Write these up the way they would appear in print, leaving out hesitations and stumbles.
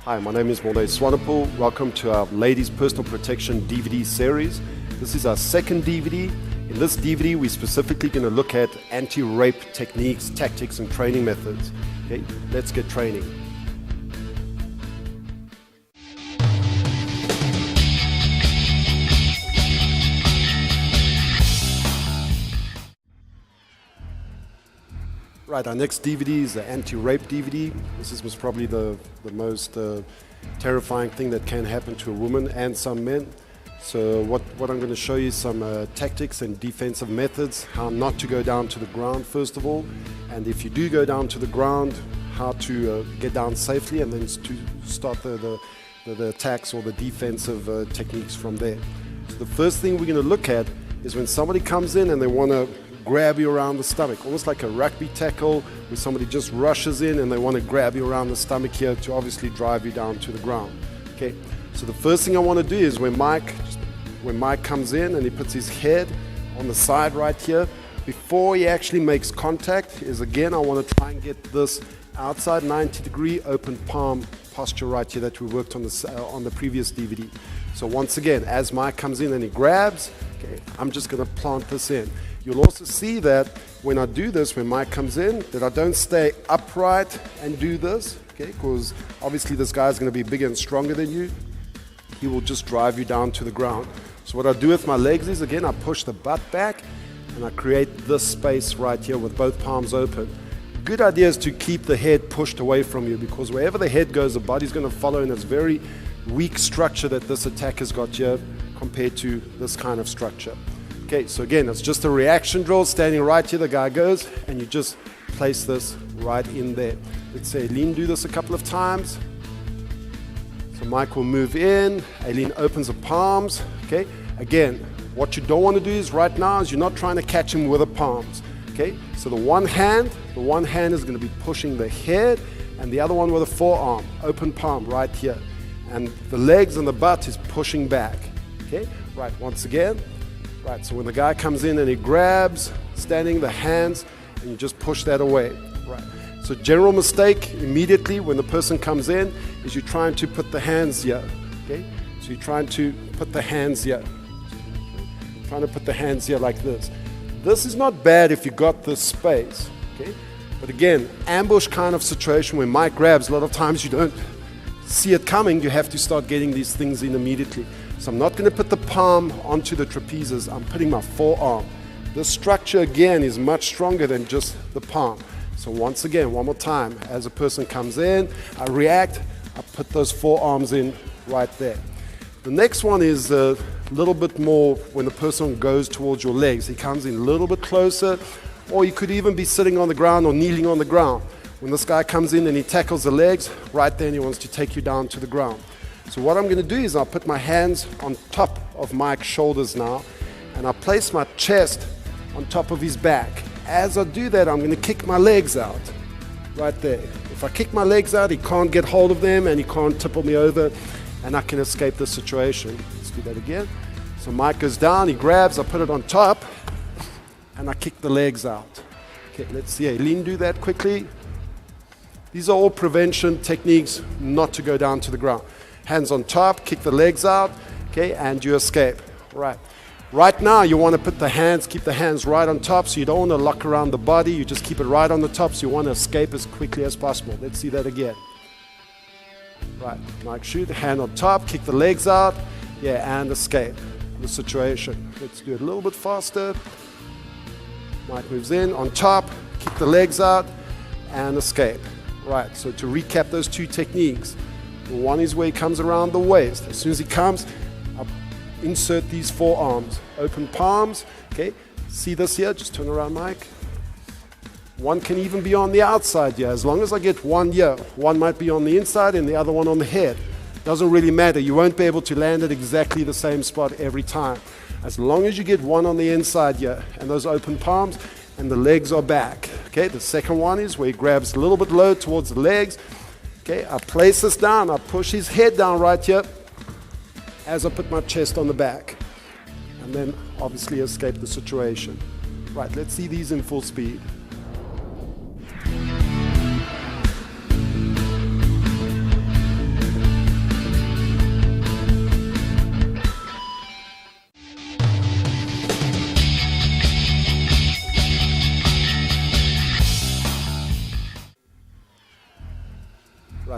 Hi, my name is Mornay Swanepoel. Welcome to our Ladies Personal Protection DVD series. This is our second DVD. In this DVD, we're specifically going to look at anti-rape techniques, tactics, and training methods. Okay, let's get training. Right, our next DVD is the anti-rape DVD. This is most probably the most terrifying thing that can happen to a woman and some men. So what I'm going to show you is some tactics and defensive methods, how not to go down to the ground first of all, and if you do go down to the ground, how to get down safely, and then to start the attacks or the defensive techniques from there. So the first thing we're going to look at is when somebody comes in and they want to grab you around the stomach, almost like a rugby tackle where somebody just rushes in and they want to grab you around the stomach here to obviously drive you down to the ground. Okay, so the first thing I want to do is when Mike comes in and he puts his head on the side right here, before he actually makes contact, is again I want to try and get this outside 90-degree open palm posture right here that we worked on the previous DVD. So once again, as Mike comes in and he grabs, okay, I'm just going to plant this in. You'll also see that when I do this, when Mike comes in, that I don't stay upright and do this, okay, because obviously this guy's going to be bigger and stronger than you. He will just drive you down to the ground. So what I do with my legs is, again, I push the butt back and I create this space right here with both palms open. Good idea is to keep the head pushed away from you, because wherever the head goes, the body's going to follow, and it's very weak structure that this attacker's got here compared to this kind of structure. Okay, so again, it's just a reaction drill. Standing right here, the guy goes, and you just place this right in there. Let's say Aileen do this a couple of times. So Mike will move in, Aileen opens the palms. Okay, again, what you don't want to do is right now is you're not trying to catch him with the palms. Okay, so the one hand is going to be pushing the head, and the other one with a forearm, open palm right here. And the legs and the butt is pushing back. Okay, right, once again. Right, so when the guy comes in and he grabs, standing the hands, and you just push that away. Right. So general mistake immediately when the person comes in is you're trying to put the hands here. Okay? So you're trying to put the hands here. You're trying to put the hands here like this. This is not bad if you got this space. Okay? But again, ambush kind of situation when Mike grabs, a lot of times you don't see it coming, you have to start getting these things in immediately. So I'm not going to put the palm onto the trapezes, I'm putting my forearm. This structure again is much stronger than just the palm. So once again, one more time, as a person comes in, I react, I put those forearms in right there. The next one is a little bit more when the person goes towards your legs. He comes in a little bit closer, or you could even be sitting on the ground or kneeling on the ground. When this guy comes in and he tackles the legs, right then he wants to take you down to the ground. So what I'm going to do is I'll put my hands on top of Mike's shoulders now, and I'll place my chest on top of his back. As I do that, I'm going to kick my legs out, right there. If I kick my legs out, he can't get hold of them and he can't tipple me over, and I can escape the situation. Let's do that again. So Mike goes down, he grabs, I put it on top, and I kick the legs out. Okay, let's see Aileen do that quickly. These are all prevention techniques not to go down to the ground. Hands on top, kick the legs out, okay, and you escape. Right. Right now, you want to put the hands, keep the hands right on top, so you don't want to lock around the body. You just keep it right on the top, so you want to escape as quickly as possible. Let's see that again. Right, Mike shoot, hand on top, kick the legs out, yeah, and escape the situation. Let's do it a little bit faster. Mike moves in, on top, kick the legs out, and escape. Right, so to recap those two techniques, one is where he comes around the waist. As soon as he comes, I insert these forearms, open palms, okay? See this here? Just turn around, Mike. One can even be on the outside here. As long as I get one here, one might be on the inside and the other one on the head. Doesn't really matter. You won't be able to land at exactly the same spot every time. As long as you get one on the inside here and those open palms and the legs are back. Okay, the second one is where he grabs a little bit low towards the legs. Okay, I place this down, I push his head down right here as I put my chest on the back, and then obviously escape the situation. Right, let's see these in full speed.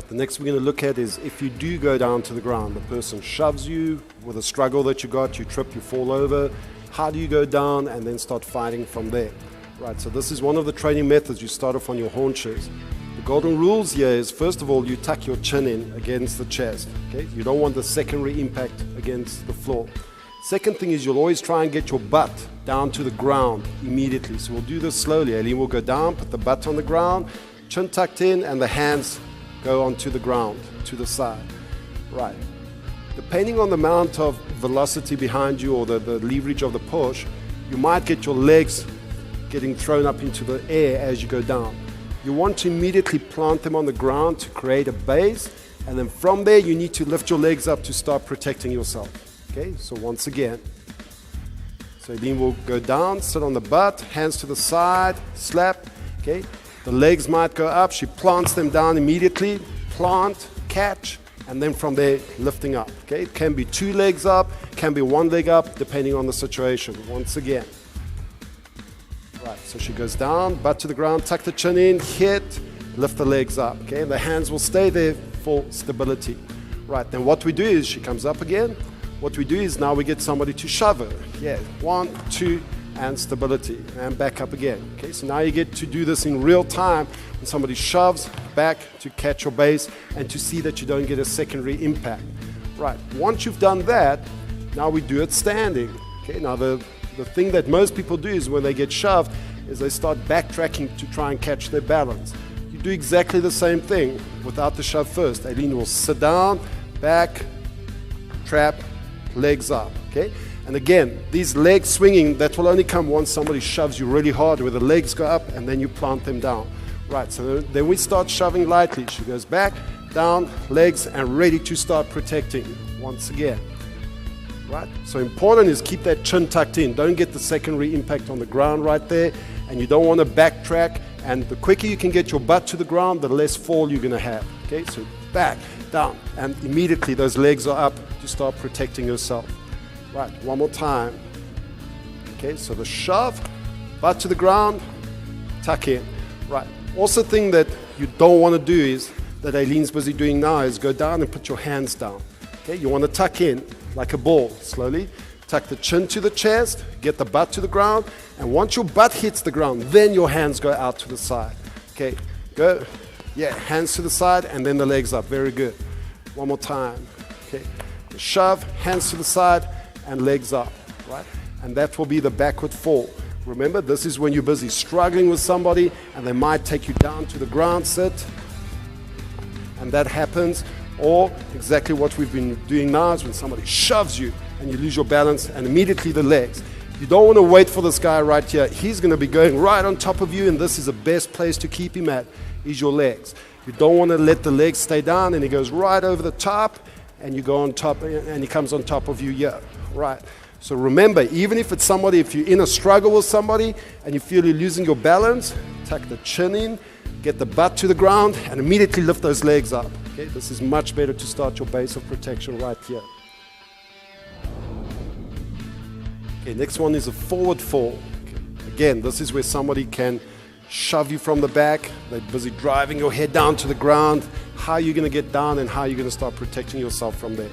The next we're going to look at is if you do go down to the ground, the person shoves you with a struggle that you got, you trip, you fall over. How do you go down and then start fighting from there? Right, so this is one of the training methods. You start off on your haunches. The golden rules here is, first of all, you tuck your chin in against the chest. Okay, you don't want the secondary impact against the floor. Second thing is you'll always try and get your butt down to the ground immediately. So we'll do this slowly. Aileen will go down, put the butt on the ground, chin tucked in, and the hands go onto the ground, to the side. Right. Depending on the amount of velocity behind you or the leverage of the push, you might get your legs getting thrown up into the air as you go down. You want to immediately plant them on the ground to create a base, and then from there you need to lift your legs up to start protecting yourself. Okay, so once again. So Aileen will go down, sit on the butt, hands to the side, slap. Okay, the legs might go up, she plants them down immediately, plant, catch, and then from there lifting up. Okay, it can be 2 legs up, can be 1 leg up, depending on the situation. Once again. Right, so she goes down, butt to the ground, tuck the chin in, hit, lift the legs up. Okay, and the hands will stay there for stability. Right, then what we do is she comes up again. What we do is now we get somebody to shove her. Yeah, 1, 2, and stability, and back up again. Okay, so now you get to do this in real time when somebody shoves back to catch your base and to see that you don't get a secondary impact. Right, once you've done that, now we do it standing. Okay, now the thing that most people do is when they get shoved is they start backtracking to try and catch their balance. You do exactly the same thing without the shove first. Aileen will sit down, back, trap, legs up, okay? And again, these legs swinging, that will only come once somebody shoves you really hard where the legs go up and then you plant them down. Right, so then we start shoving lightly. She goes back, down, legs, and ready to start protecting once again. Right, so important is keep that chin tucked in. Don't get the secondary impact on the ground right there, and you don't want to backtrack, and the quicker you can get your butt to the ground, the less fall you're going to have. Okay, so back, down, and immediately those legs are up to start protecting yourself. Right, one more time. Okay, so the shove, butt to the ground, tuck in. Right, also thing that you don't want to do is, that Aileen's busy doing now, is go down and put your hands down. Okay, you want to tuck in like a ball, slowly. Tuck the chin to the chest, get the butt to the ground, and once your butt hits the ground, then your hands go out to the side. Okay, go. Yeah, hands to the side, and then the legs up. Very good. One more time. Okay, shove, hands to the side, and legs up, right? And that will be the backward fall. Remember, this is when you're busy struggling with somebody, and they might take you down to the ground, sit, and that happens. Or exactly what we've been doing now is when somebody shoves you and you lose your balance and immediately the legs. You don't want to wait for this guy right here. He's going to be going right on top of you, and this is the best place to keep him at, is your legs. You don't want to let the legs stay down and he goes right over the top and you go on top and he comes on top of you here. Right. So remember, even if it's somebody, if you're in a struggle with somebody and you feel you're losing your balance, tuck the chin in, get the butt to the ground, and immediately lift those legs up. Okay, this is much better to start your base of protection right here. Okay, next one is a forward fall. Okay. Again, this is where somebody can shove you from the back. They're busy driving your head down to the ground. How are you going to get down and how are you going to start protecting yourself from there?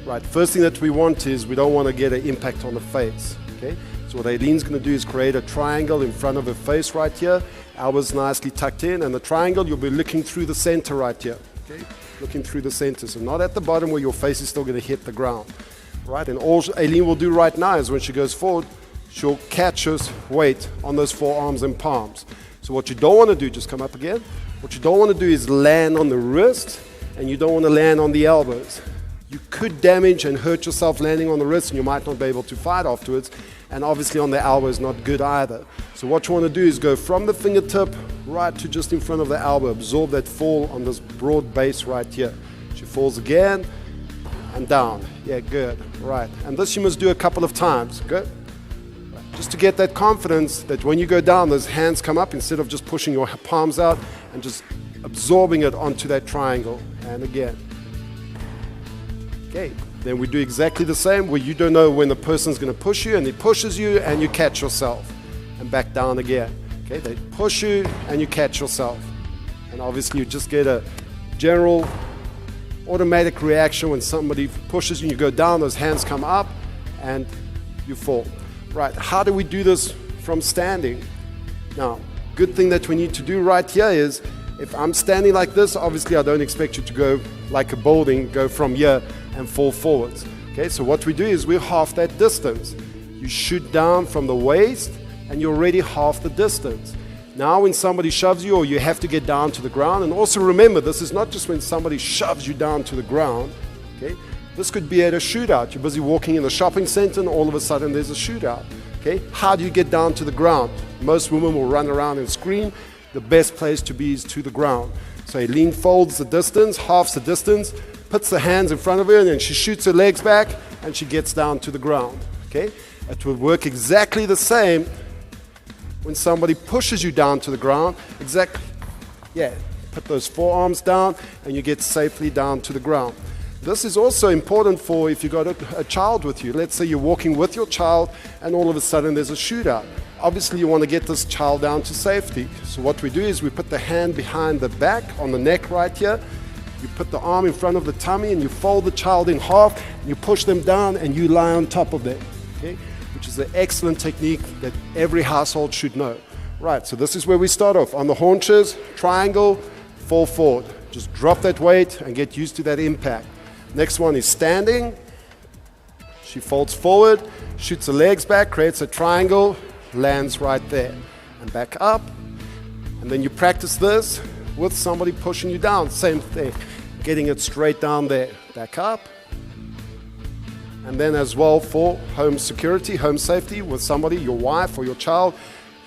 Right, first thing that we want is we don't want to get an impact on the face. Okay, so what Aileen's going to do is create a triangle in front of her face right here. Elbows nicely tucked in, and the triangle, you'll be looking through the center right here. Okay, looking through the center, so not at the bottom where your face is still going to hit the ground. Right, and all Aileen will do right now is when she goes forward, she'll catch her weight on those forearms and palms. So what you don't want to do, just come up again. What you don't want to do is land on the wrist, and you don't want to land on the elbows. You could damage and hurt yourself landing on the wrist, and you might not be able to fight afterwards. And obviously on the elbow is not good either. So what you want to do is go from the fingertip right to just in front of the elbow. Absorb that fall on this broad base right here. She falls again and down. Yeah, good. Right. And this you must do a couple of times. Good. Right. Just to get that confidence that when you go down, those hands come up instead of just pushing your palms out and just absorbing it onto that triangle. And again. Okay. Then we do exactly the same where you don't know when the person's going to push you and he pushes you and you catch yourself and back down again. Okay, they push you and you catch yourself. And obviously you just get a general automatic reaction when somebody pushes you, you go down, those hands come up, and you fall. Right, how do we do this from standing? Now, good thing that we need to do right here is, if I'm standing like this, obviously I don't expect you to go like a building, go from here and fall forwards. Okay, so what we do is we half that distance. You shoot down from the waist and you're already half the distance. Now when somebody shoves you, or you have to get down to the ground, and also remember, this is not just when somebody shoves you down to the ground. Okay, this could be at a shootout. You're busy walking in the shopping center and all of a sudden there's a shootout. Okay, how do you get down to the ground? Most women will run around and scream. The best place to be is to the ground. So Aileen folds the distance, halves the distance, puts the hands in front of her, and then she shoots her legs back and she gets down to the ground. Okay, it will work exactly the same when somebody pushes you down to the ground. Exactly, yeah, put those forearms down and you get safely down to the ground. This is also important for if you've got a child with you. Let's say you're walking with your child and all of a sudden there's a shootout. Obviously you want to get this child down to safety. So what we do is we put the hand behind the back on the neck right here. You put the arm in front of the tummy and you fold the child in half, and you push them down and you lie on top of them. Okay? Which is an excellent technique that every household should know. Right, so this is where we start off. On the haunches, triangle, fall forward. Just drop that weight and get used to that impact. Next one is standing. She folds forward, shoots the legs back, creates a triangle, lands right there. And back up. And then you practice this with somebody pushing you down. Same thing, getting it straight down there. Back up. And then as well for home security, home safety, with somebody, your wife or your child,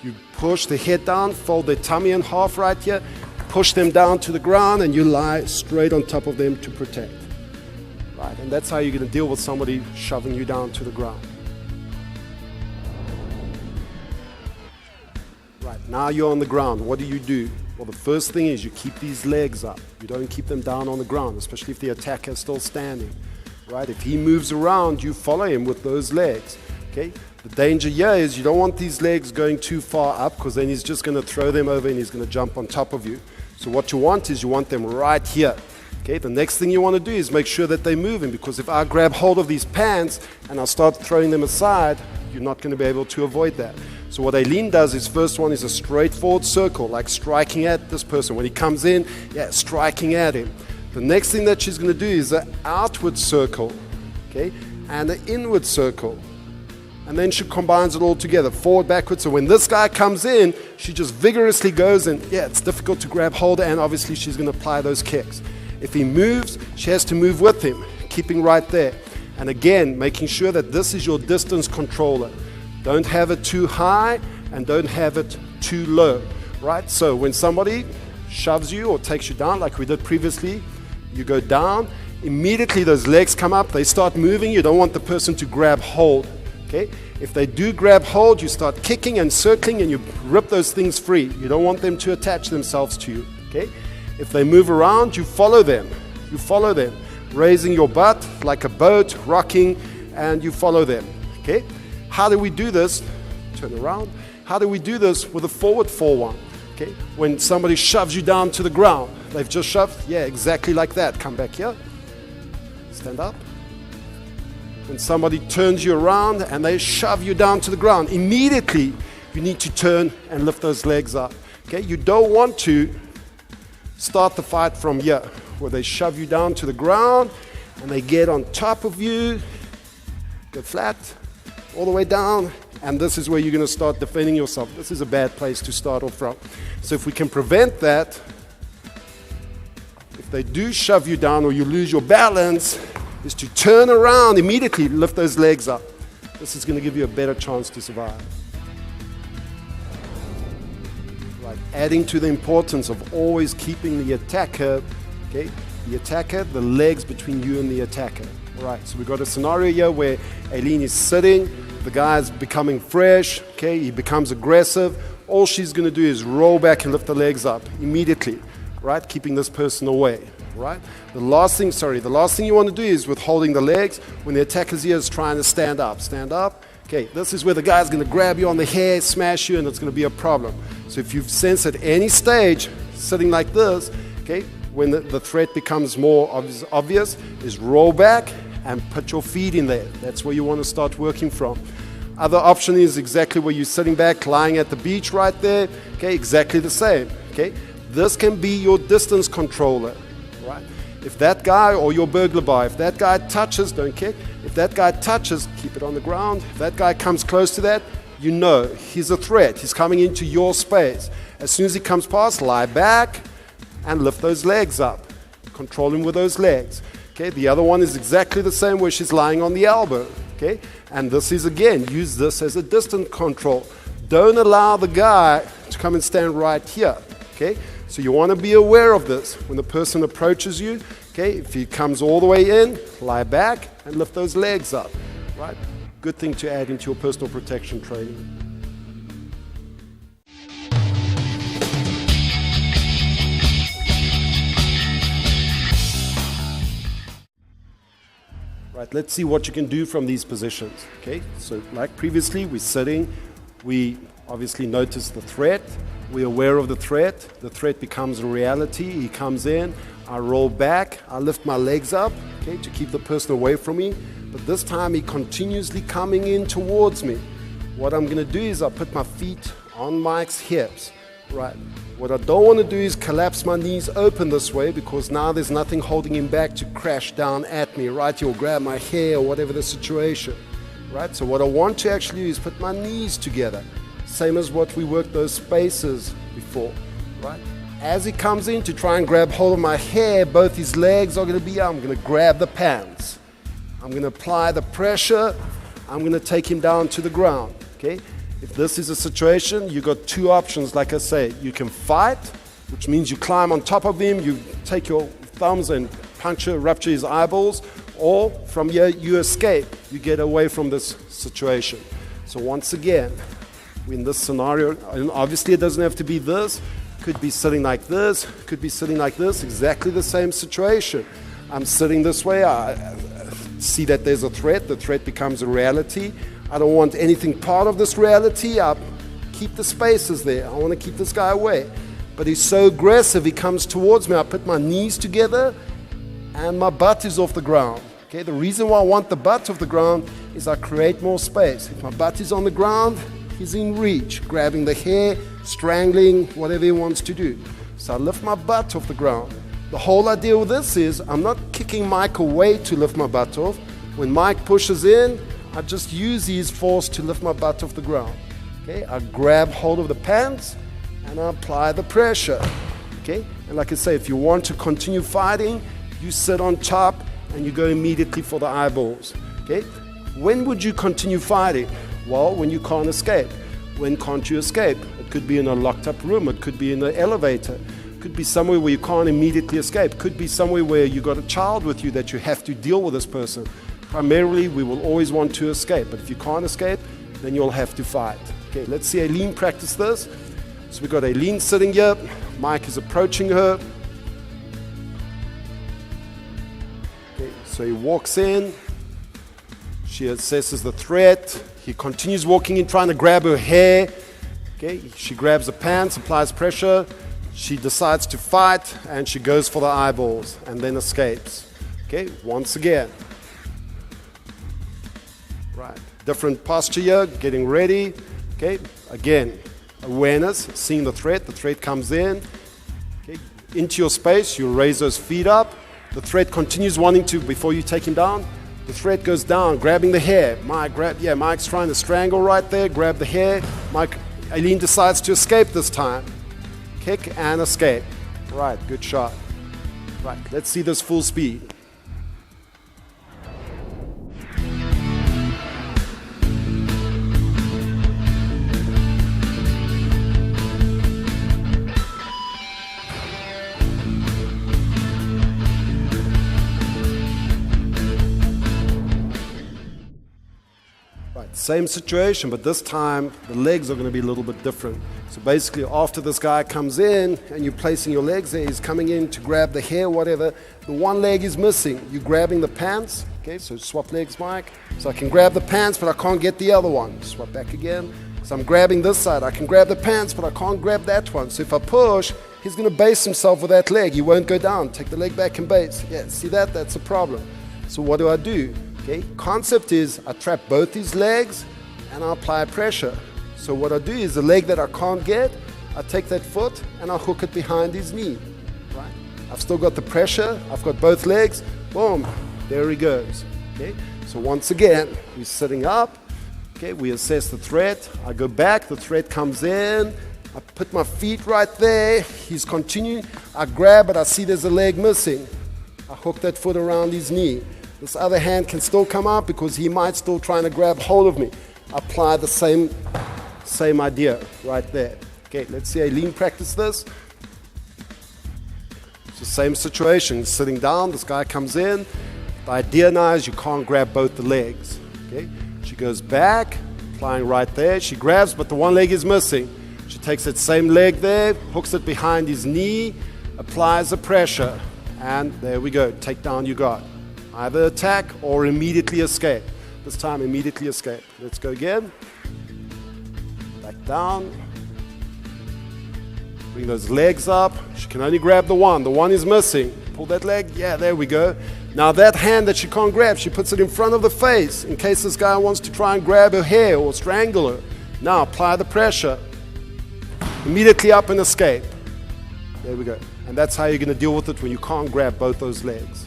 you push the head down, fold their tummy in half right here, push them down to the ground, and you lie straight on top of them to protect. Right, and that's how you're going to deal with somebody shoving you down to the ground. Right, now you're on the ground. What do? Well, the first thing is you keep these legs up. You don't keep them down on the ground, especially if the attacker is still standing. Right? If he moves around, you follow him with those legs. Okay? The danger here is you don't want these legs going too far up, because then he's just going to throw them over and he's going to jump on top of you. So what you want is you want them right here. Okay? The next thing you want to do is make sure that they're moving, because if I grab hold of these pants and I start throwing them aside, you're not going to be able to avoid that. So what Aileen does is, first one is a straightforward circle, like striking at this person. When he comes in, yeah, striking at him. The next thing that she's going to do is an outward circle, okay, and an inward circle. And then she combines it all together, forward, backwards. So when this guy comes in, she just vigorously goes, and yeah, it's difficult to grab hold, and obviously she's going to apply those kicks. If he moves, she has to move with him, keeping right there. And again, making sure that this is your distance controller. Don't have it too high and don't have it too low, right? So when somebody shoves you or takes you down, like we did previously, you go down, immediately those legs come up, they start moving. You don't want the person to grab hold. Okay? If they do grab hold, you start kicking and circling and you rip those things free. You don't want them to attach themselves to you. Okay? If they move around, you follow them. You follow them, raising your butt like a boat, rocking, and you follow them. Okay? How do we do this? Turn around. How do we do this with a forward 4-1? Okay? When somebody shoves you down to the ground, they've just shoved, yeah, exactly like that. Come back here. Stand up. When somebody turns you around and they shove you down to the ground, immediately you need to turn and lift those legs up. Okay? You don't want to start the fight from here, where they shove you down to the ground and they get on top of you, go flat, all the way down, and this is where you're going to start defending yourself. This is a bad place to start off from. So if we can prevent that, if they do shove you down or you lose your balance, is to turn around immediately, lift those legs up. This is going to give you a better chance to survive. Right. Adding to the importance of always keeping the attacker, okay, the legs between you and the attacker. All right, so we've got a scenario here where Aileen is sitting, the guy's becoming fresh, okay, he becomes aggressive. All she's going to do is roll back and lift the legs up immediately, right, keeping this person away, right? The last thing you want to do is, with holding the legs, when the attacker's here is trying to stand up. Okay, this is where the guy's going to grab you on the hair, smash you, and it's going to be a problem. So if you sense at any stage, sitting like this, okay, when the threat becomes more obvious, is roll back and put your feet in there. That's where you want to start working from. Other option is exactly where you're sitting back, lying at the beach right there. Okay, exactly the same. Okay, this can be your distance controller, right? If that guy, or your burglar bar, if that guy touches, don't kick. If that guy touches, keep it on the ground. If that guy comes close to that, you know he's a threat. He's coming into your space. As soon as he comes past, lie back and lift those legs up. Control him with those legs. Okay, the other one is exactly the same, where she's lying on the elbow. Okay, and this is, again, use this as a distance control. Don't allow the guy to come and stand right here. Okay, so you want to be aware of this. When the person approaches you, okay, if he comes all the way in, lie back and lift those legs up, right? Good thing to add into your personal protection training. Right, let's see what you can do from these positions. Okay, so like previously, we're sitting, we obviously notice the threat, we're aware of the threat becomes a reality, he comes in, I roll back, I lift my legs up, okay, to keep the person away from me, but this time he continuously coming in towards me. What I'm going to do is I put my feet on Mike's hips, right? What I don't want to do is collapse my knees open this way, because now there's nothing holding him back to crash down at me, right? He'll grab my hair or whatever the situation, right? So what I want to actually do is put my knees together, same as what we worked those spaces before, right? As he comes in to try and grab hold of my hair, both his legs are going to be up. I'm going to grab the pants. I'm going to apply the pressure. I'm going to take him down to the ground, okay? If this is a situation, you've got two options. Like I say, you can fight, which means you climb on top of him, you take your thumbs and rupture his eyeballs, or from here you escape, you get away from this situation. So once again, in this scenario, and obviously it doesn't have to be this, could be sitting like this, could be sitting like this, exactly the same situation. I'm sitting this way, I see that there's a threat, the threat becomes a reality. I don't want anything part of this reality. I keep the spaces there. I want to keep this guy away. But he's so aggressive, he comes towards me. I put my knees together and my butt is off the ground. Okay, the reason why I want the butt off the ground is I create more space. If my butt is on the ground, he's in reach, grabbing the hair, strangling, whatever he wants to do. So I lift my butt off the ground. The whole idea with this is I'm not kicking Mike away to lift my butt off. When Mike pushes in, I just use his force to lift my butt off the ground. Okay, I grab hold of the pants and I apply the pressure. Okay, and like I say, if you want to continue fighting, you sit on top and you go immediately for the eyeballs. Okay, when would you continue fighting? Well, when you can't escape. When can't you escape? It could be in a locked up room, it could be in an elevator, it could be somewhere where you can't immediately escape, it could be somewhere where you got a child with you that you have to deal with this person. Primarily, we will always want to escape, but if you can't escape, then you'll have to fight. Okay, let's see Aileen practice this. So we've got Aileen sitting here, Mike is approaching her. Okay, so he walks in, she assesses the threat, he continues walking in, trying to grab her hair. Okay, she grabs the pants, applies pressure, she decides to fight, and she goes for the eyeballs, and then escapes. Okay, once again. Right, different posture here, getting ready. Okay, again, awareness, seeing the threat comes in. Okay, into your space, you raise those feet up. The threat continues wanting to, before you take him down, the threat goes down, grabbing the hair. Mike's trying to strangle right there, grab the hair. Aileen decides to escape this time. Kick and escape. Right, good shot. Right, let's see this full speed. Same situation, but this time the legs are going to be a little bit different. So basically, after this guy comes in and you're placing your legs there, he's coming in to grab the hair, whatever. The one leg is missing. You're grabbing the pants. Okay, so swap legs, Mike. So I can grab the pants, but I can't get the other one. Swap back again. So I'm grabbing this side. I can grab the pants, but I can't grab that one. So if I push, he's going to base himself with that leg. He won't go down. Take the leg back and base. Yeah, see that? That's a problem. So what do I do? Okay, concept is I trap both his legs and I apply pressure. So what I do is the leg that I can't get, I take that foot and I hook it behind his knee. Right? I've still got the pressure. I've got both legs. Boom. There he goes. Okay. So once again, we're sitting up. Okay. We assess the threat. I go back. The threat comes in. I put my feet right there. He's continuing. I grab it. I see there's a leg missing. I hook that foot around his knee. This other hand can still come out because he might still trying to grab hold of me. Apply the same idea right there. Okay, let's see Aileen practice this. It's the same situation. Sitting down, this guy comes in. The idea now is you can't grab both the legs. Okay, she goes back, applying right there. She grabs, but the one leg is missing. She takes that same leg there, hooks it behind his knee, applies the pressure, and there we go. Takedown you got. Either attack or immediately escape. This time, immediately escape. Let's go again. Back down. Bring those legs up. She can only grab the one. The one is missing. Pull that leg. Yeah, there we go. Now that hand that she can't grab, she puts it in front of the face in case this guy wants to try and grab her hair or strangle her. Now apply the pressure. Immediately up and escape. There we go. And that's how you're going to deal with it when you can't grab both those legs.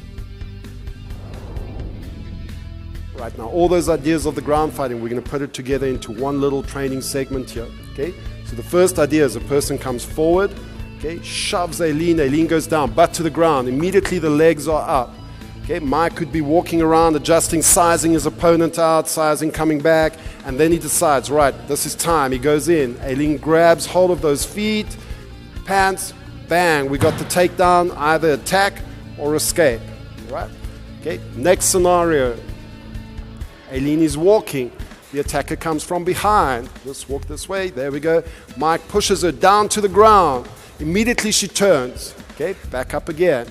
Right now, all those ideas of the ground fighting, we're going to put it together into one little training segment here. Okay? So the first idea is a person comes forward, okay, shoves Aileen, Aileen goes down, butt to the ground. Immediately the legs are up. Okay, Mike could be walking around, adjusting, sizing his opponent out, sizing, coming back, and then he decides, right, this is time. He goes in. Aileen grabs hold of those feet, pants, bang. We got the takedown, either attack or escape. Right? Okay, next scenario. Aileen is walking. The attacker comes from behind. Let's walk this way. There we go. Mike pushes her down to the ground. Immediately she turns. Okay, back up again.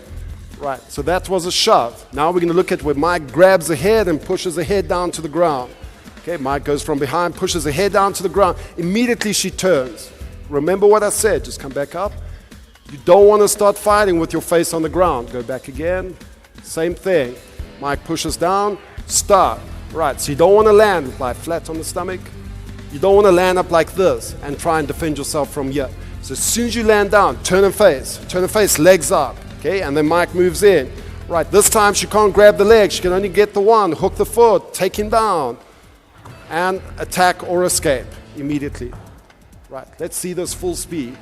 Right, so that was a shove. Now we're going to look at where Mike grabs the head and pushes the head down to the ground. Okay, Mike goes from behind, pushes the head down to the ground. Immediately she turns. Remember what I said. Just come back up. You don't want to start fighting with your face on the ground. Go back again. Same thing. Mike pushes down. Stop. Right, so you don't want to land lie flat on the stomach. You don't want to land up like this and try and defend yourself from here. So as soon as you land down, turn and face, legs up, okay? And then Mike moves in. Right, this time she can't grab the leg. She can only get the one, hook the foot, take him down, and attack or escape immediately. Right, let's see this full speed.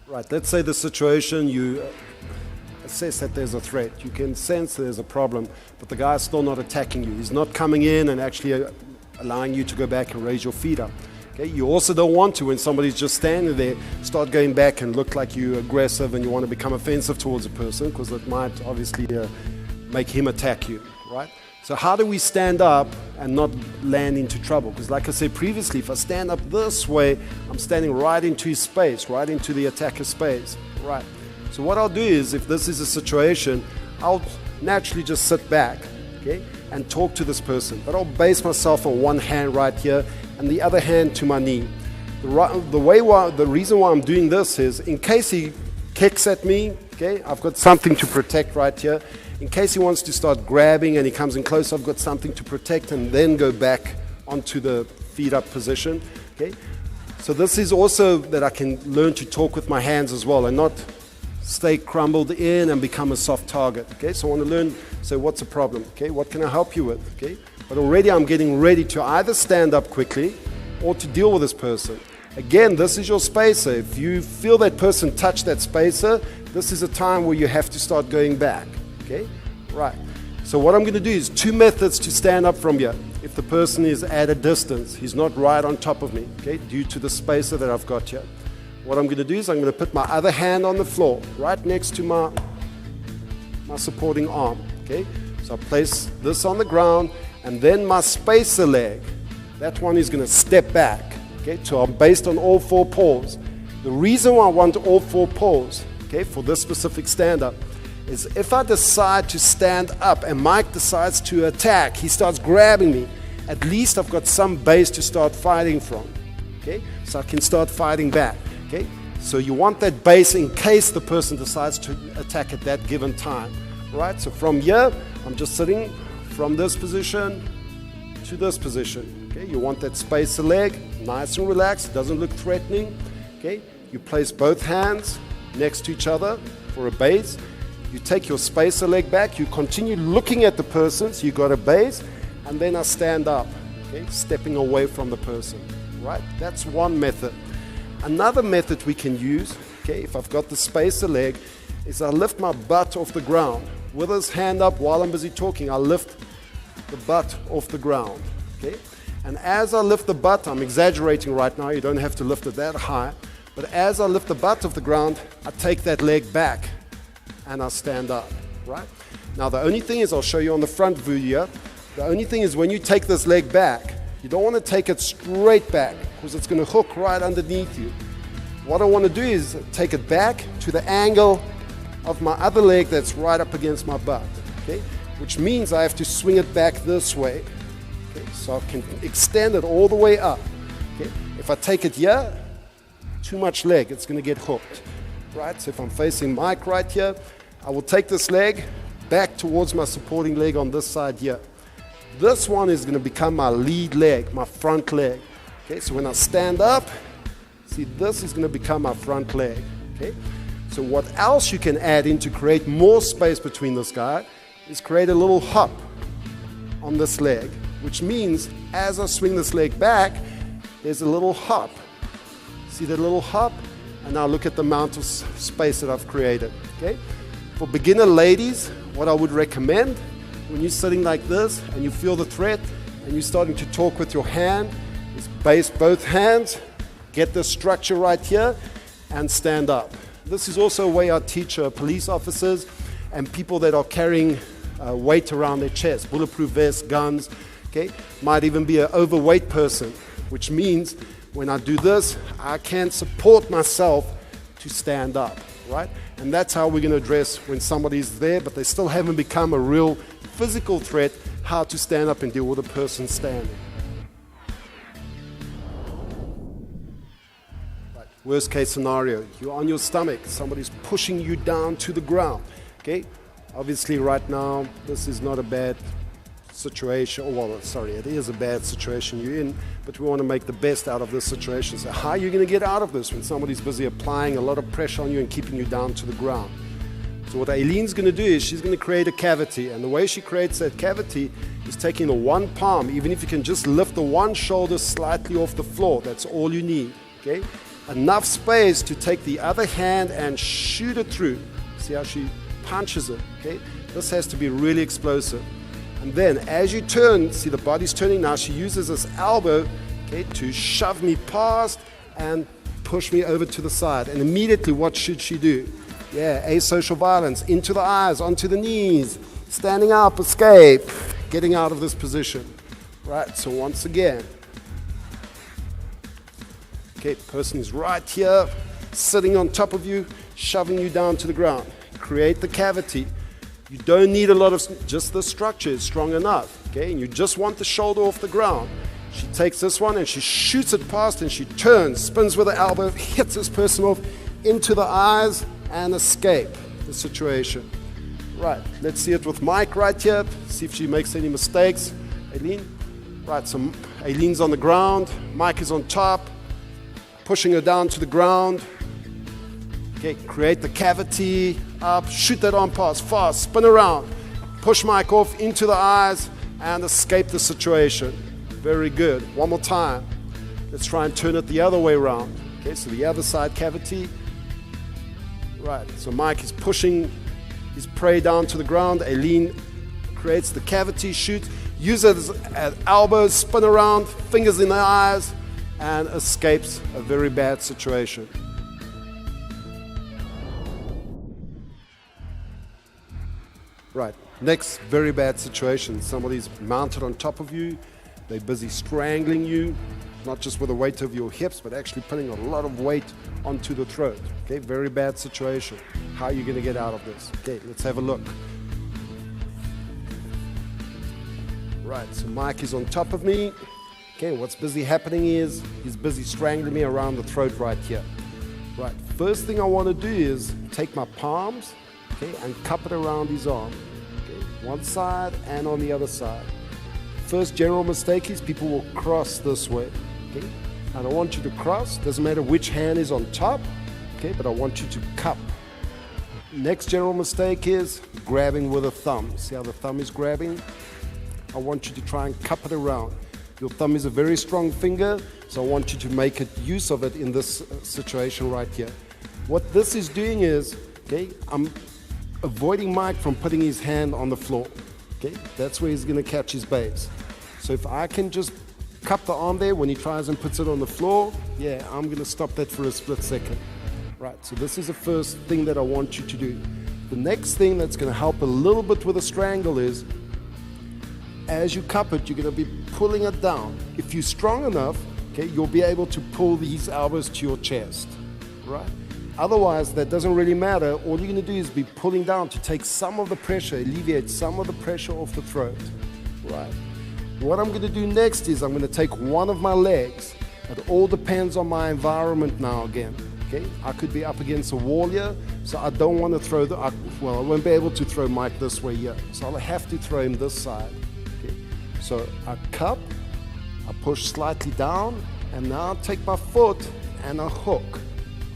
Right, let's say the situation, you assess that there's a threat. You can sense there's a problem, but the guy's still not attacking you. He's not coming in and actually allowing you to go back and raise your feet up. Okay? You also don't want to, when somebody's just standing there, start going back and look like you're aggressive and you want to become offensive towards a person, because that might obviously make him attack you, right? So how do we stand up and not land into trouble? Because like I said previously, if I stand up this way, I'm standing right into his space, right into the attacker's space. Right. So what I'll do is, if this is a situation, I'll naturally just sit back, okay, and talk to this person. But I'll base myself on one hand right here and the other hand to my knee. The reason why I'm doing this is, in case he kicks at me, okay, I've got something to protect right here. In case he wants to start grabbing and he comes in close, I've got something to protect and then go back onto the feet up position. Okay? So this is also that I can learn to talk with my hands as well and not stay crumbled in and become a soft target. Okay? So I want to learn, so what's the problem? Okay? What can I help you with? Okay? But already I'm getting ready to either stand up quickly or to deal with this person. Again, this is your spacer. If you feel that person touch that spacer, this is a time where you have to start going back. Okay, right. So what I'm going to do is two methods to stand up from here. If the person is at a distance, he's not right on top of me, okay, due to the spacer that I've got here. What I'm going to do is I'm going to put my other hand on the floor, right next to my supporting arm, okay. So I place this on the ground, and then my spacer leg, that one is going to step back, okay. So I'm based on all four paws. The reason why I want all 4 poles, okay, for this specific stand-up, is if I decide to stand up and Mike decides to attack, he starts grabbing me, at least I've got some base to start fighting from, okay? So I can start fighting back, okay? So you want that base in case the person decides to attack at that given time, right? So from here, I'm just sitting from this position to this position, okay? You want that spacer leg, nice and relaxed, it doesn't look threatening, okay? You place both hands next to each other for a base. You take your spacer leg back, you continue looking at the person, so you got a base, and then I stand up, okay? Stepping away from the person, right? That's one method. Another method we can use, okay, if I've got the spacer leg, is I lift my butt off the ground. With his hand up while I'm busy talking, I lift the butt off the ground, okay? And as I lift the butt, I'm exaggerating right now, you don't have to lift it that high, but as I lift the butt off the ground, I take that leg back and I stand up, right? Now the only thing is, I'll show you on the front view here, the only thing is when you take this leg back, you don't want to take it straight back because it's going to hook right underneath you. What I want to do is take it back to the angle of my other leg that's right up against my butt, okay? Which means I have to swing it back this way, okay? So I can extend it all the way up, okay? If I take it here, too much leg, it's going to get hooked, right? So if I'm facing Mike right here, I will take this leg back towards my supporting leg on this side here. This one is going to become my lead leg, my front leg, okay? So when I stand up, see, this is going to become my front leg, okay? So what else you can add in to create more space between this guy is create a little hop on this leg, which means as I swing this leg back, there's a little hop. See that little hop? And now look at the amount of space that I've created, okay? For beginner ladies, what I would recommend when you're sitting like this and you feel the threat and you're starting to talk with your hand is base both hands, get the structure right here, and stand up. This is also a way I teach police officers and people that are carrying weight around their chest, bulletproof vests, guns, okay? Might even be an overweight person, which means when I do this, I can support myself to stand up, right? And that's how we're going to address when somebody's there, but they still haven't become a real physical threat, how to stand up and deal with a person standing. Right. Worst case scenario, you're on your stomach, somebody's pushing you down to the ground, okay? Obviously right now, this is not a bad situation, it is a bad situation you're in, but we want to make the best out of this situation. So how are you going to get out of this when somebody's busy applying a lot of pressure on you and keeping you down to the ground? So what Aileen's going to do is she's going to create a cavity, and the way she creates that cavity is taking the one palm, even if you can just lift the one shoulder slightly off the floor, that's all you need, okay? Enough space to take the other hand and shoot it through. See how she punches it, okay? This has to be really explosive. And then as you turn, see the body's turning now, she uses this elbow, okay, to shove me past and push me over to the side. And immediately what should she do? Yeah, asocial violence, into the eyes, onto the knees, standing up, escape, getting out of this position. Right, so once again, okay, person is right here, sitting on top of you, shoving you down to the ground. Create the cavity. You don't need a lot of, just the structure is strong enough, okay? And you just want the shoulder off the ground. She takes this one and she shoots it past and she turns, spins with the elbow, hits this person off into the eyes and escape the situation. Right, let's see it with Mike right here. See if she makes any mistakes. Aileen, right, so Aileen's on the ground, Mike is on top, pushing her down to the ground. Okay, create the cavity, up, shoot that arm pass, fast, spin around, push Mike off into the eyes and escape the situation. Very good. One more time. Let's try and turn it the other way around. Okay, so the other side cavity. Right, so Mike is pushing his prey down to the ground. Aileen creates the cavity, shoots, uses as elbows, spin around, fingers in the eyes, and escapes a very bad situation. Right, next very bad situation. Somebody's mounted on top of you, they're busy strangling you, not just with the weight of your hips, but actually putting a lot of weight onto the throat. Okay, very bad situation. How are you going to get out of this? Okay, let's have a look. Right, so Mike is on top of me. Okay, what's busy happening is he's busy strangling me around the throat right here. Right, first thing I want to do is take my palms, okay, and cup it around his arm. Okay, one side and on the other side. First general mistake is people will cross this way. Okay, I don't want you to cross, doesn't matter which hand is on top, okay, but I want you to cup. Next general mistake is grabbing with a thumb. See how the thumb is grabbing? I want you to try and cup it around. Your thumb is a very strong finger, so I want you to make use of it in this situation right here. What this is doing is, okay, I'm avoiding Mike from putting his hand on the floor. Okay, that's where he's going to catch his base. So if I can just cup the arm there when he tries and puts it on the floor, yeah, I'm going to stop that for a split second. Right, so this is the first thing that I want you to do. The next thing that's going to help a little bit with a strangle is, as you cup it, you're going to be pulling it down. If you're strong enough, okay, you'll be able to pull these elbows to your chest, right? Otherwise, that doesn't really matter. All you're going to do is be pulling down to take some of the pressure, alleviate some of the pressure off the throat, right? What I'm going to do next is I'm going to take one of my legs. It all depends on my environment now again, okay? I could be up against a wall here, so I don't want to throw I won't be able to throw Mike this way here, so I'll have to throw him this side. So I cup, I push slightly down, and now I take my foot and I hook.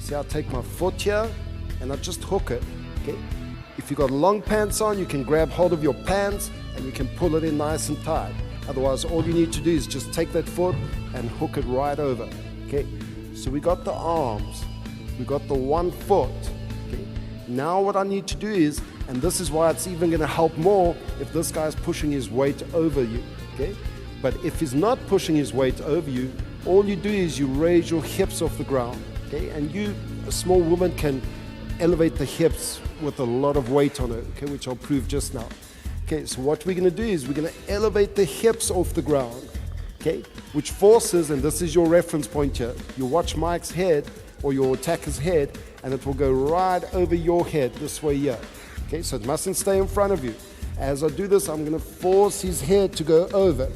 See, I take my foot here and I just hook it, okay? If you've got long pants on, you can grab hold of your pants and you can pull it in nice and tight. Otherwise, all you need to do is just take that foot and hook it right over, okay? So we got the arms, we got the one foot, okay? Now what I need to do is, and this is why it's even going to help more if this guy's pushing his weight over you, okay? But if he's not pushing his weight over you, all you do is you raise your hips off the ground, okay? And you, a small woman, can elevate the hips with a lot of weight on it, okay? Which I'll prove just now. Okay, so what we're going to do is we're going to elevate the hips off the ground, okay? Which forces, and this is your reference point here, you watch Mike's head or your attacker's head, and it will go right over your head this way here. Okay, so it mustn't stay in front of you. As I do this, I'm going to force his head to go over.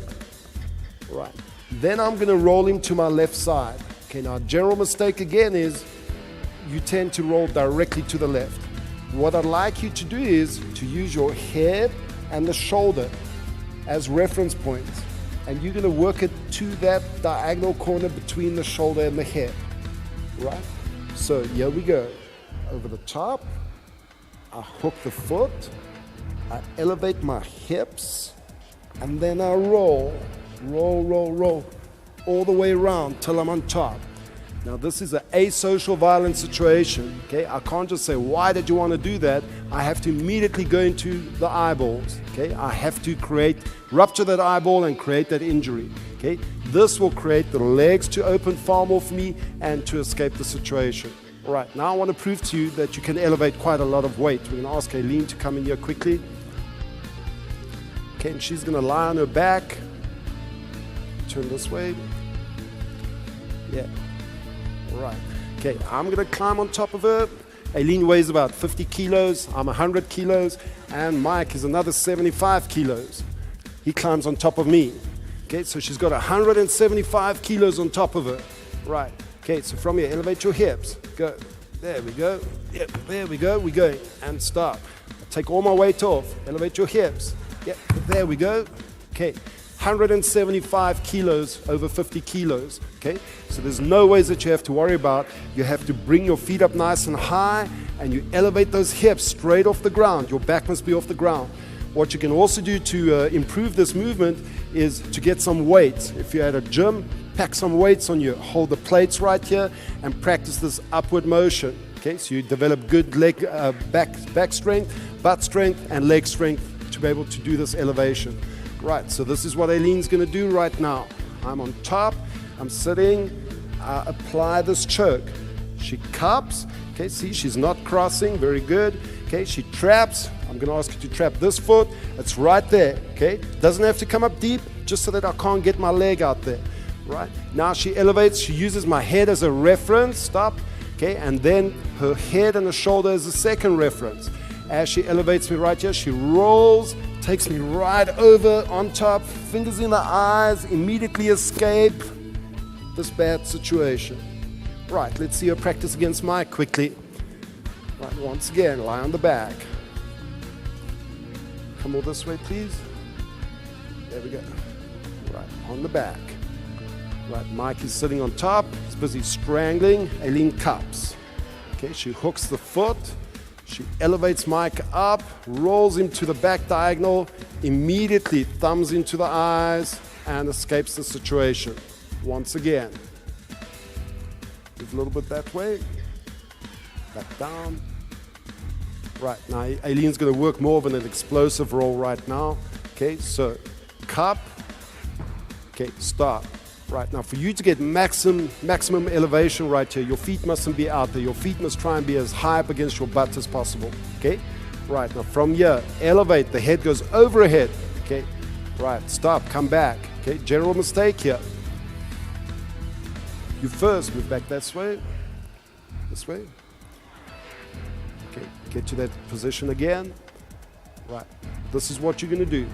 Right. Then I'm going to roll him to my left side. Okay, now a general mistake again is you tend to roll directly to the left. What I'd like you to do is to use your head and the shoulder as reference points. And you're going to work it to that diagonal corner between the shoulder and the head. Right? So here we go. Over the top. I hook the foot, I elevate my hips, and then I roll, all the way around till I'm on top. Now this is an asocial violent situation, okay? I can't just say, why did you want to do that? I have to immediately go into the eyeballs, okay? I have to rupture that eyeball and create that injury, okay? This will create the legs to open far more for me and to escape the situation. All right, now I want to prove to you that you can elevate quite a lot of weight. We're going to ask Aileen to come in here quickly. Okay, and she's going to lie on her back. Turn this way. Yeah. All right. Okay, I'm going to climb on top of her. Aileen weighs about 50 kilos. I'm 100 kilos. And Mike is another 75 kilos. He climbs on top of me. Okay, so she's got 175 kilos on top of her. Right. Okay, so from here, elevate your hips. Go. There we go. Yep, there we go. We're going. And stop. Take all my weight off. Elevate your hips. Yep, there we go. Okay, 175 kilos over 50 kilos. Okay, so there's no ways that you have to worry about. You have to bring your feet up nice and high, and you elevate those hips straight off the ground. Your back must be off the ground. What you can also do to improve this movement is to get some weights. If you're at a gym, pack some weights on you. Hold the plates right here and practice this upward motion. Okay, so you develop good leg, back strength, butt strength, and leg strength to be able to do this elevation. Right, so this is what Aileen's going to do right now. I'm on top, I'm sitting, I apply this choke. She cups, okay, see, she's not crossing, very good. Okay, she traps. I'm going to ask you to trap this foot. It's right there, okay? Doesn't have to come up deep, just so that I can't get my leg out there. right? Now she elevates, she uses my head as a reference, stop, okay? And then her head and her shoulder as a second reference. As she elevates me right here, she rolls, takes me right over on top, fingers in the eyes, immediately escape this bad situation. Right, let's see her practice against Mike quickly. Right, once again, lie on the back. Come all this way, please. There we go. Right, on the back. Right, Mike is sitting on top. He's busy strangling. Aileen cups. Okay, she hooks the foot. She elevates Mike up, rolls him to the back diagonal, immediately thumbs into the eyes, and escapes the situation. Once again. Move a little bit that way. Back down. Right, now Aileen's going to work more of an explosive roll right now. Okay, so cup. Okay, stop. Right, now for you to get maximum elevation right here, your feet mustn't be out there. Your feet must try and be as high up against your butt as possible. Okay, right, now from here, elevate. The head goes overhead. Okay, right, stop, come back. Okay, general mistake here. You first move back this way. This way. Okay, get to that position again. Right, this is what you're going to do.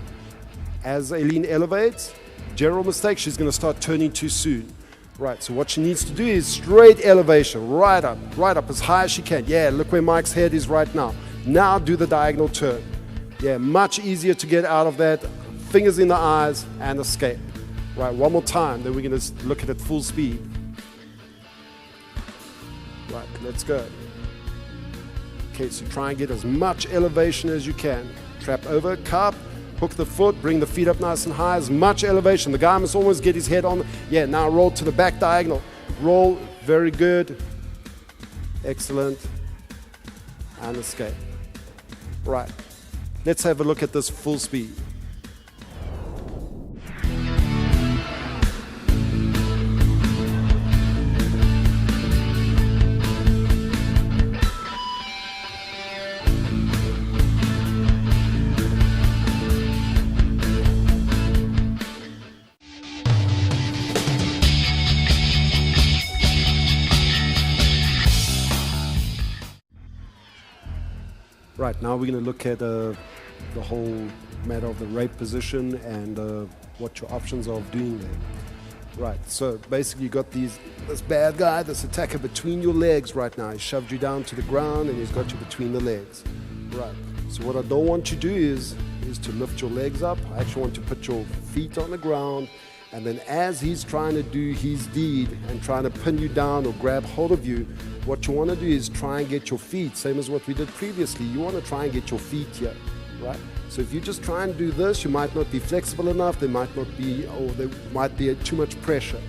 As Aileen elevates, general mistake, she's going to start turning too soon. Right, so what she needs to do is straight elevation, right up as high as she can. Yeah, look where Mike's head is right now. Now do the diagonal turn. Yeah, much easier to get out of that. Fingers in the eyes and escape. Right, one more time, then we're going to look at it full speed. Right, let's go. Okay, so try and get as much elevation as you can. Trap over, cup, hook the foot, bring the feet up nice and high, as much elevation. The guy must always get his head on. Yeah, now roll to the back diagonal. Roll, very good. Excellent. And escape. Right, let's have a look at this full speed. Right, now we're going to look at the whole matter of the rape position and what your options are of doing there. Right, so basically you got this bad guy, this attacker between your legs right now. He shoved you down to the ground and he's got you between the legs. Right, so what I don't want you to do is to lift your legs up. I actually want to put your feet on the ground, and then as he's trying to do his deed and trying to pin you down or grab hold of you, what you want to do is try and get your feet, same as what we did previously. You want to try and get your feet here, right? So if you just try and do this, you might not be flexible enough, there might be too much pressure.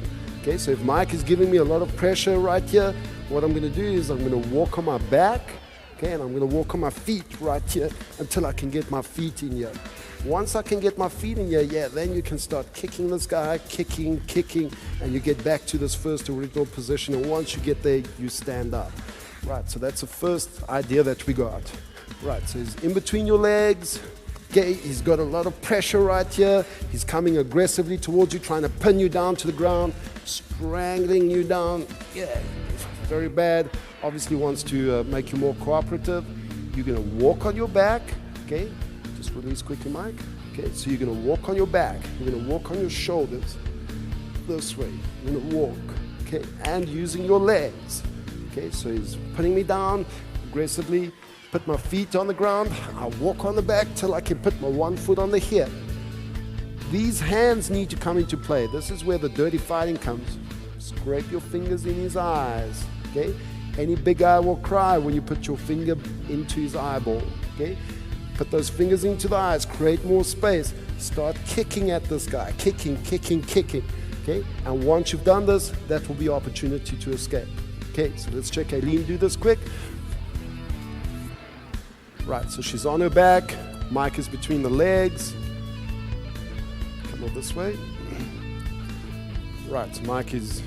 Okay, so if Mike is giving me a lot of pressure right here, what I'm going to do is I'm going to walk on my back, okay, and I'm going to walk on my feet right here until I can get my feet in here. Once I can get my feet in here, yeah, then you can start kicking this guy, kicking, and you get back to this first original position. And once you get there, you stand up. Right, so that's the first idea that we got. Right, so he's in between your legs. Okay, he's got a lot of pressure right here. He's coming aggressively towards you, trying to pin you down to the ground, strangling you down. Yeah, very bad. Obviously wants to make you more cooperative. You're going to walk on your back, okay? Just release quickly, Mike. Okay, so you're going to walk on your back. You're going to walk on your shoulders this way. You're going to walk, okay, and using your legs. Okay, so he's putting me down aggressively. Put my feet on the ground. I walk on the back till I can put my one foot on the hip. These hands need to come into play. This is where the dirty fighting comes. Scrape your fingers in his eyes, okay? Any big guy will cry when you put your finger into his eyeball, okay? Put those fingers into the eyes, create more space. Start kicking at this guy, kicking, okay? And once you've done this, that will be your opportunity to escape. Okay, so let's check Aileen do this quick. Right, so she's on her back. Mike is between the legs. Come on this way. Right, so Mike is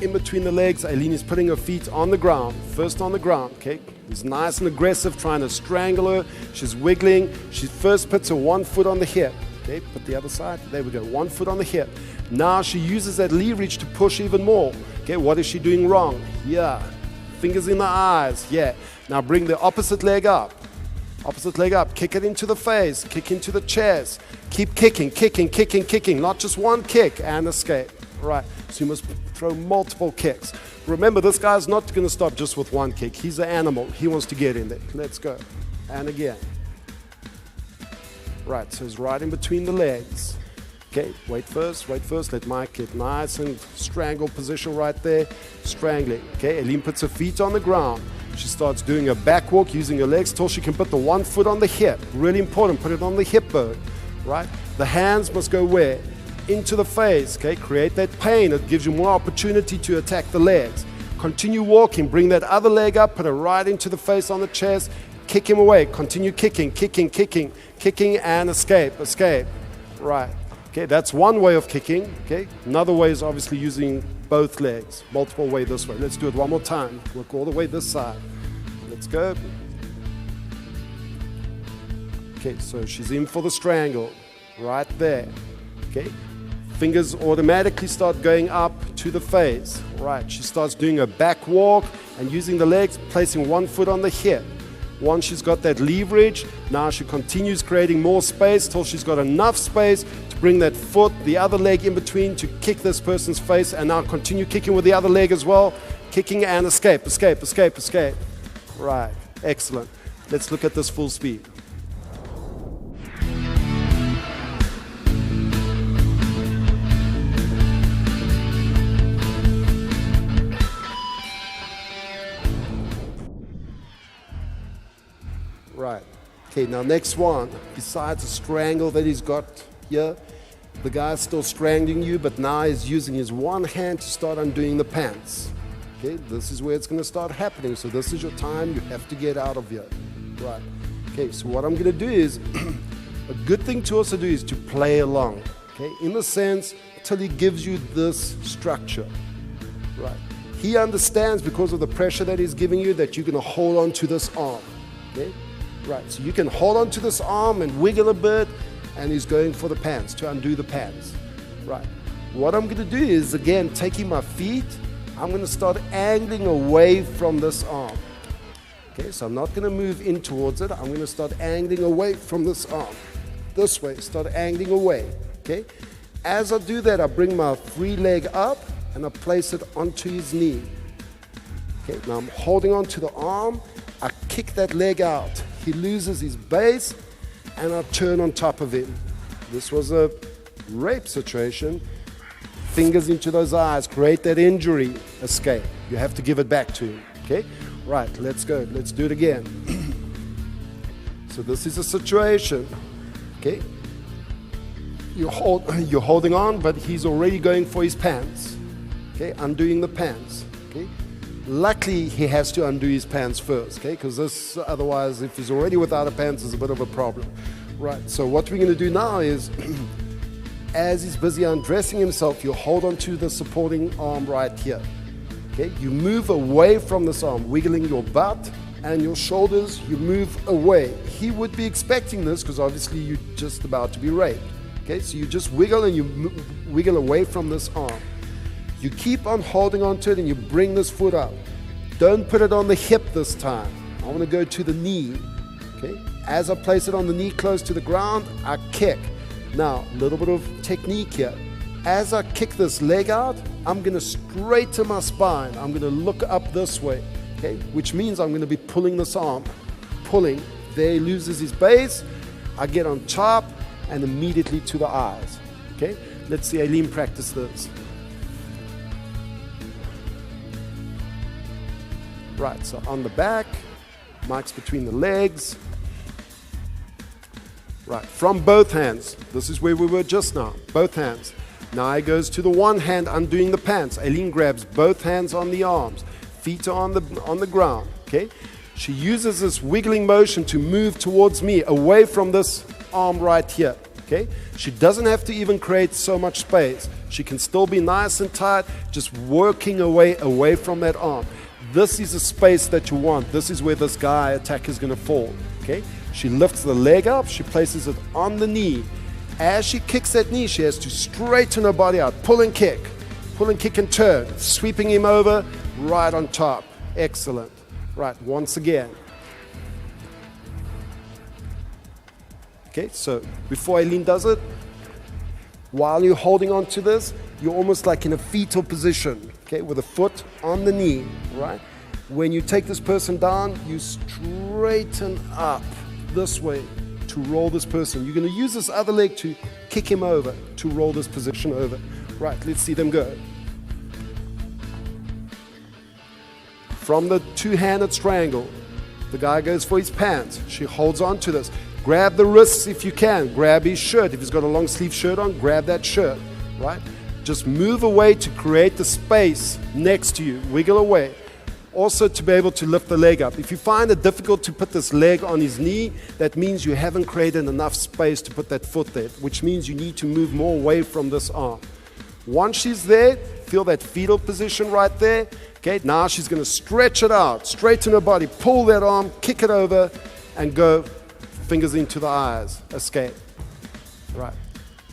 in between the legs. Aileen is putting her feet on the ground. First on the ground, okay? He's nice and aggressive, trying to strangle her. She's wiggling. She first puts her one foot on the hip. Okay, put the other side. There we go. One foot on the hip. Now she uses that leverage to push even more. Okay, what is she doing wrong? Yeah. Fingers in the eyes. Yeah. Now bring the opposite leg up. Opposite leg up. Kick it into the face. Kick into the chest. Keep kicking, kicking, kicking, kicking. Not just one kick and escape. Right. So you must throw multiple kicks. Remember, this guy's not going to stop just with one kick. He's an animal. He wants to get in there. Let's go. And again. Right. So he's right in between the legs. Okay, wait first, let Mike get nice and strangle position right there, strangling. Okay, Eline puts her feet on the ground. She starts doing a back walk using her legs till she can put the one foot on the hip. Really important, put it on the hip bone, right? The hands must go where? Into the face, okay? Create that pain. It gives you more opportunity to attack the legs. Continue walking, bring that other leg up, put it right into the face on the chest, kick him away. Continue kicking, kicking, kicking, kicking, and escape, escape, right? Okay, that's one way of kicking. Okay, another way is obviously using both legs. Multiple way this way. Let's do it one more time. Work all the way this side. Let's go. Okay, so she's in for the strangle. Right there. Okay, fingers automatically start going up to the face. Right, she starts doing a back walk and using the legs, placing one foot on the hip. Once she's got that leverage, now she continues creating more space till she's got enough space to bring that foot, the other leg in between to kick this person's face, and now continue kicking with the other leg as well, kicking and escape, escape, escape, escape. Right, excellent. Let's look at this full speed. Right. Okay, now next one. Besides the strangle that he's got here, the guy's still strangling you, but now he's using his one hand to start undoing the pants. Okay, this is where it's going to start happening. So this is your time. You have to get out of here. Right. Okay, so what I'm going to do is, a good thing to also do is to play along. Okay, in the sense, till he gives you this structure. Right. He understands because of the pressure that he's giving you that you're going to hold on to this arm. Okay. Right, so you can hold on to this arm and wiggle a bit, and he's going for the pants, to undo the pants. Right, what I'm going to do is, again, taking my feet, I'm going to start angling away from this arm. Okay, so I'm not going to move in towards it, I'm going to start angling away from this arm. This way, start angling away, okay? As I do that, I bring my free leg up, and I place it onto his knee. Okay, now I'm holding on to the arm, I kick that leg out. He loses his base, and I turn on top of him. This was a rape situation. Fingers into those eyes, create that injury, escape. You have to give it back to him, okay? Right, let's go. Let's do it again. So this is a situation, okay? You're holding on, but he's already going for his pants, okay? Undoing the pants, okay? Luckily, he has to undo his pants first, okay? Because this, otherwise, if he's already without a pants, is a bit of a problem. Right, so what we're going to do now is, as he's busy undressing himself, you hold on to the supporting arm right here. Okay, you move away from this arm, wiggling your butt and your shoulders, you move away. He would be expecting this because obviously you're just about to be raped. Okay, so you just wiggle and you wiggle away from this arm. You keep on holding on to it and you bring this foot up. Don't put it on the hip this time. I want to go to the knee. Okay, as I place it on the knee close to the ground, I kick. Now, a little bit of technique here. As I kick this leg out, I'm going to straighten my spine. I'm going to look up this way, okay? Which means I'm going to be pulling this arm. Pulling. There he loses his base. I get on top and immediately to the eyes, okay? Let's see Eline practice this. Right, so on the back, Mike's between the legs. Right, from both hands. This is where we were just now, both hands. Now he goes to the one hand undoing the pants. Eline grabs both hands on the arms. Feet are on the ground, okay? She uses this wiggling motion to move towards me, away from this arm right here, okay? She doesn't have to even create so much space. She can still be nice and tight, just working away from that arm. This is a space that you want. This is where this guy attacker is going to fall, okay? She lifts the leg up, she places it on the knee, As she kicks that knee, she has to straighten her body out. Pull and kick and turn. Sweeping him over, right on top. Excellent. Right, once again. Okay, so before Aileen does it, while you're holding on to this, you're almost like in a fetal position, okay, with a foot on the knee, right? When you take this person down, you straighten up this way to roll this person. You're going to use this other leg to kick him over, to roll this position over. Right, let's see them go. From the two-handed strangle, the guy goes for his pants. She holds on to this. Grab the wrists if you can. Grab his shirt. If he's got a long sleeve shirt on, grab that shirt, right? Just move away to create the space next to you. Wiggle away. Also to be able to lift the leg up. If you find it difficult to put this leg on his knee, that means you haven't created enough space to put that foot there, which means you need to move more away from this arm. Once she's there, feel that fetal position right there. Okay, now she's going to stretch it out, straighten her body, pull that arm, kick it over, and go fingers into the eyes. Escape. Right.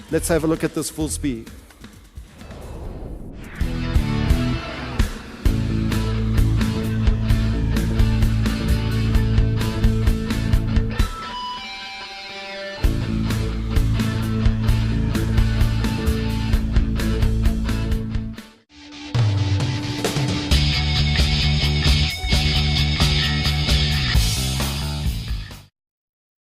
Let's have a look at this full speed.